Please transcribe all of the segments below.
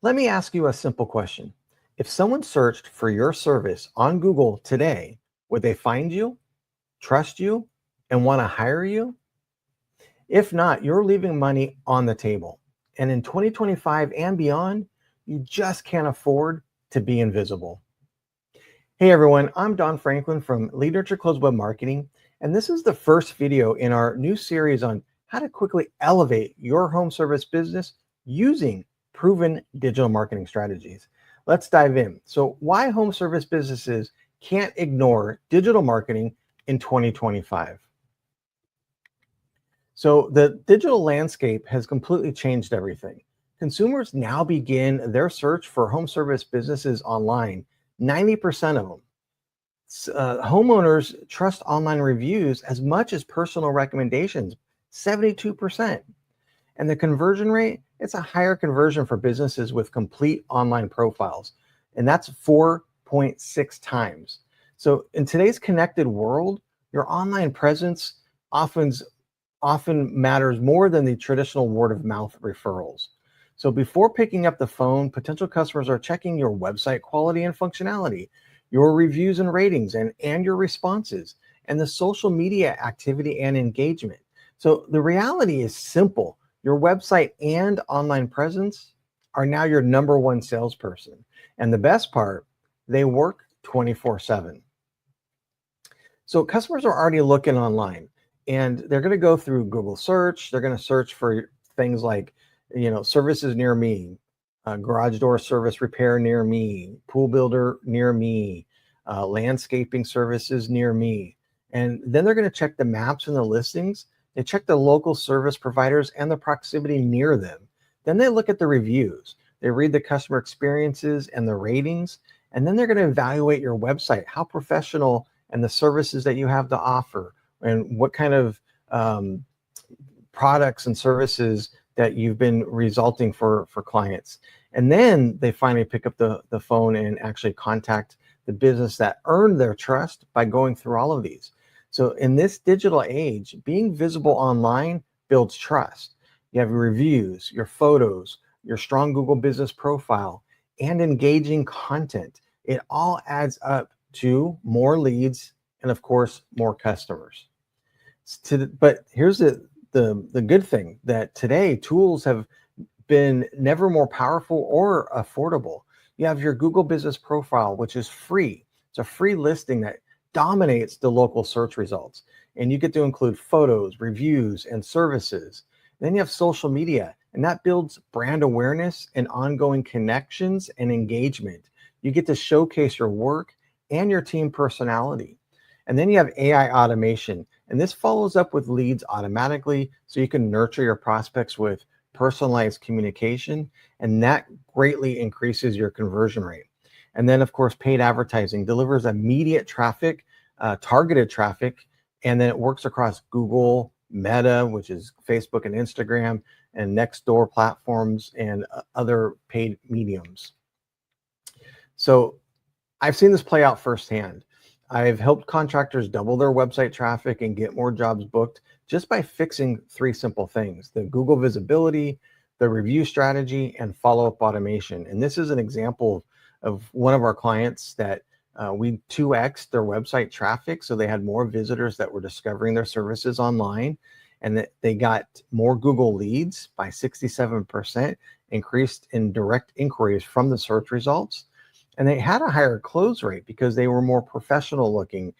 Let me ask you a simple question. If someone searched for your service on Google today, would they find you, trust you, and want to hire you? If not, you're leaving money on the table. And in 2025 and beyond, you just can't afford to be invisible. Hey everyone, I'm Don Franklin from Lead Nurture Close Web Marketing, and this is the first video in our new series on how to quickly elevate your home service business using proven digital marketing strategies. Let's dive in. So, why home service businesses can't ignore digital marketing in 2025? So, the digital landscape has completely changed everything. Consumers now begin their search for home service businesses online. 90% of them. Homeowners trust online reviews as much as personal recommendations, 72%. And the conversion rate, it's a higher conversion for businesses with complete online profiles. And that's 4.6 times. So in today's connected world, your online presence often matters more than the traditional word of mouth referrals. So before picking up the phone, potential customers are checking your website quality and functionality, your reviews and ratings, and your responses, and the social media activity and engagement. So the reality is simple. Your website and online presence are now your number one salesperson. And the best part, they work 24/7. So customers are already looking online, and they're going to go through Google search. They're going to search for things like, services near me, garage door service repair near me, pool builder near me, landscaping services near me. And then they're going to check the maps and the listings. They check the local service providers and the proximity near them. Then they look at the reviews. They read the customer experiences and the ratings. And then they're going to evaluate your website, how professional and the services that you have to offer, and what kind of products and services that you've been resulting for clients. And then they finally pick up the phone and actually contact the business that earned their trust by going through all of these. So in this digital age, being visible online builds trust. You have your reviews, your photos, your strong Google business profile, and engaging content. It all adds up to more leads and, of course, more customers. But here's the good thing, that today tools have been never more powerful or affordable. You have your Google business profile, which is free. It's a free listing that dominates the local search results. And you get to include photos, reviews, and services. Then you have social media, and that builds brand awareness and ongoing connections and engagement. You get to showcase your work and your team personality. And then you have AI automation, and this follows up with leads automatically, so you can nurture your prospects with personalized communication, and that greatly increases your conversion rate. And then, of course, paid advertising delivers immediate traffic, targeted traffic, and then it works across Google, Meta, which is Facebook and Instagram, and Nextdoor platforms, and other paid mediums. So I've seen this play out firsthand. I've helped contractors double their website traffic and get more jobs booked just by fixing three simple things: the Google visibility, the review strategy, and follow-up automation. And this is an example of one of our clients that we 2x'd their website traffic, so they had more visitors that were discovering their services online, and that they got more Google leads by 67%, increased in direct inquiries from the search results. And they had a higher close rate because they were more professional looking.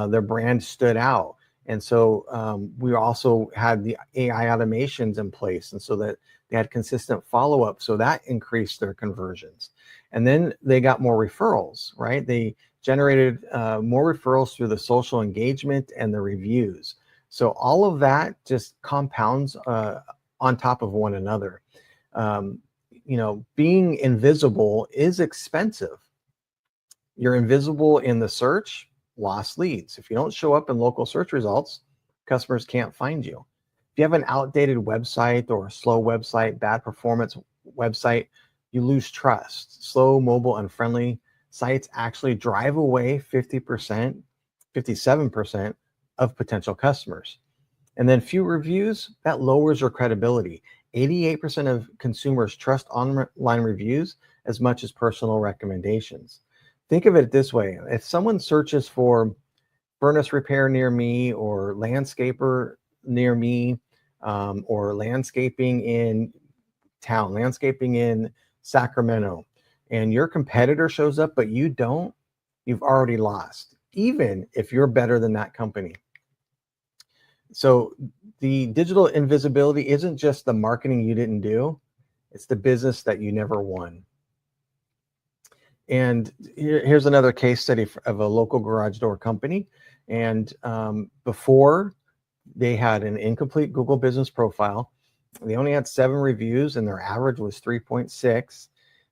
Their brand stood out. And so we also had the AI automations in place, and so that they had consistent follow-up. So that increased their conversions. And then they got more referrals, right? They generated more referrals through the social engagement and the reviews. So all of that just compounds on top of one another. Being invisible is expensive. You're invisible in the search, lost leads. If you don't show up in local search results, customers can't find you. If you have an outdated website or a slow website, bad performance website, you lose trust. Slow, mobile, unfriendly sites actually drive away 50%, 57% of potential customers. And then few reviews, that lowers your credibility. 88% of consumers trust online reviews as much as personal recommendations. Think of it this way. If someone searches for furnace repair near me, or landscaper near me, or landscaping in town, landscaping in Sacramento, and your competitor shows up, but you don't, you've already lost, even if you're better than that company. So the digital invisibility isn't just the marketing you didn't do, it's the business that you never won. And here's another case study of a local garage door company. And before, they had an incomplete Google business profile. They only had 7 reviews and their average was 3.6.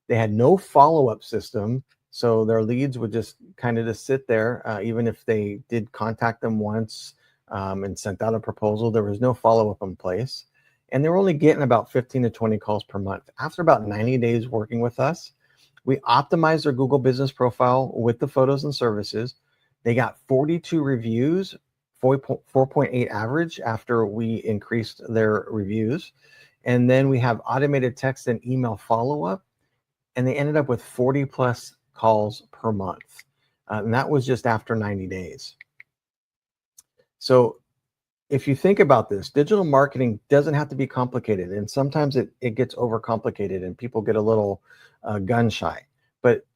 They had no follow-up system. So their leads would just kind of just sit there, even if they did contact them once and sent out a proposal, there was no follow-up in place. And they were only getting about 15 to 20 calls per month. After about 90 days working with us, we optimized their Google business profile with the photos and services. They got 42 reviews, 4.8 average after we increased their reviews. And then we have automated text and email follow-up, and they ended up with 40 plus calls per month. And that was just after 90 days. So if you think about this, digital marketing doesn't have to be complicated. And sometimes it gets overcomplicated and people get a little gun shy. But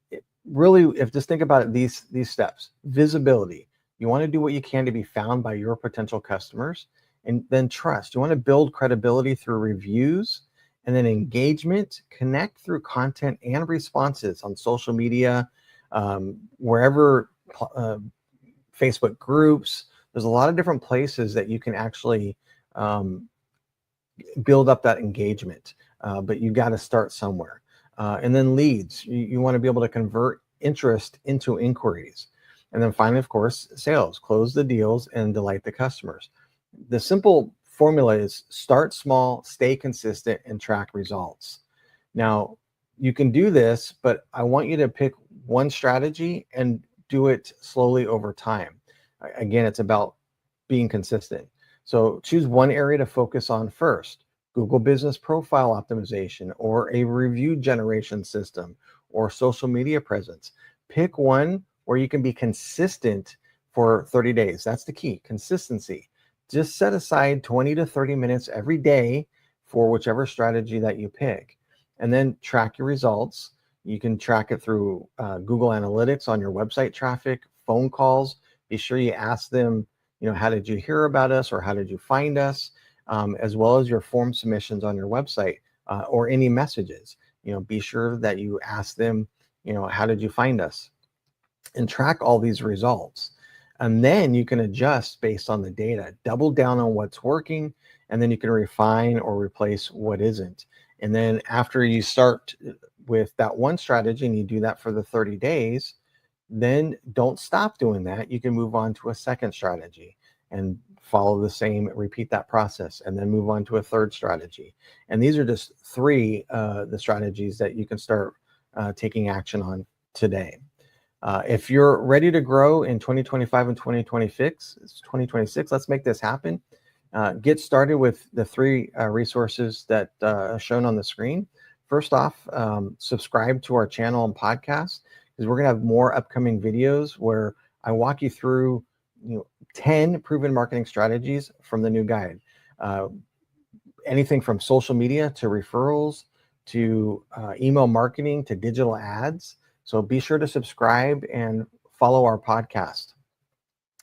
really, if just think about it, these steps: visibility. You want to do what you can to be found by your potential customers. And then trust. You want to build credibility through reviews, and then engagement. Connect through content and responses on social media, wherever, Facebook groups. There's a lot of different places that you can actually build up that engagement, but you got to start somewhere. And then leads. You want to be able to convert interest into inquiries. And then finally, of course, sales. Close the deals and delight the customers. The simple formula is start small, stay consistent, and track results. Now, you can do this, but I want you to pick one strategy and do it slowly over time. Again, it's about being consistent. So choose one area to focus on first: Google business profile optimization, or a review generation system, or social media presence. Pick one where you can be consistent for 30 days. That's the key: consistency. Just set aside 20 to 30 minutes every day for whichever strategy that you pick, and then track your results. You can track it through Google Analytics on your website traffic, phone calls. Be sure you ask them, how did you hear about us, or how did you find us, as well as your form submissions on your website, or any messages. Be sure that you ask them, how did you find us, and track all these results. And then you can adjust based on the data, double down on what's working, and then you can refine or replace what isn't. And then after you start with that one strategy and you do that for the 30 days, then don't stop doing that. You can move on to a second strategy and follow the same, repeat that process, and then move on to a third strategy. And these are just 3 the strategies that you can start taking action on today. If you're ready to grow in 2025 and 2026, let's make this happen. Get started with the 3 resources that are shown on the screen. First off, subscribe to our channel and podcast, because we're going to have more upcoming videos where I walk you through 10 proven marketing strategies from the new guide. Anything from social media to referrals to email marketing to digital ads. So be sure to subscribe and follow our podcast.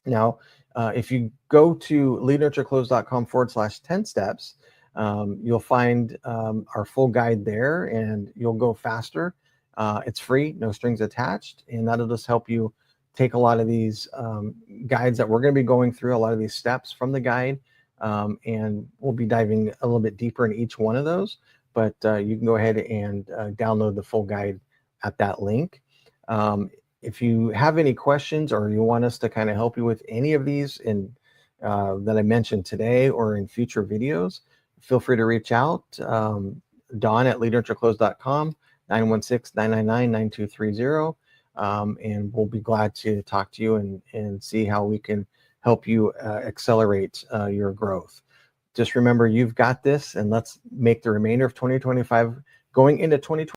Now, if you go to leadnurtureclose.com/10 steps, you'll find our full guide there, and you'll go faster. It's free, no strings attached, and that'll just help you take a lot of these guides that we're going to be going through, a lot of these steps from the guide, and we'll be diving a little bit deeper in each one of those. But you can go ahead and download the full guide at that link. If you have any questions, or you want us to kind of help you with any of these that I mentioned today or in future videos, feel free to reach out. Dawn at leadnurtureclose.com, 916-999-9230. And we'll be glad to talk to you and see how we can help you accelerate your growth. Just remember, you've got this, and let's make the remainder of 2025 going into 2020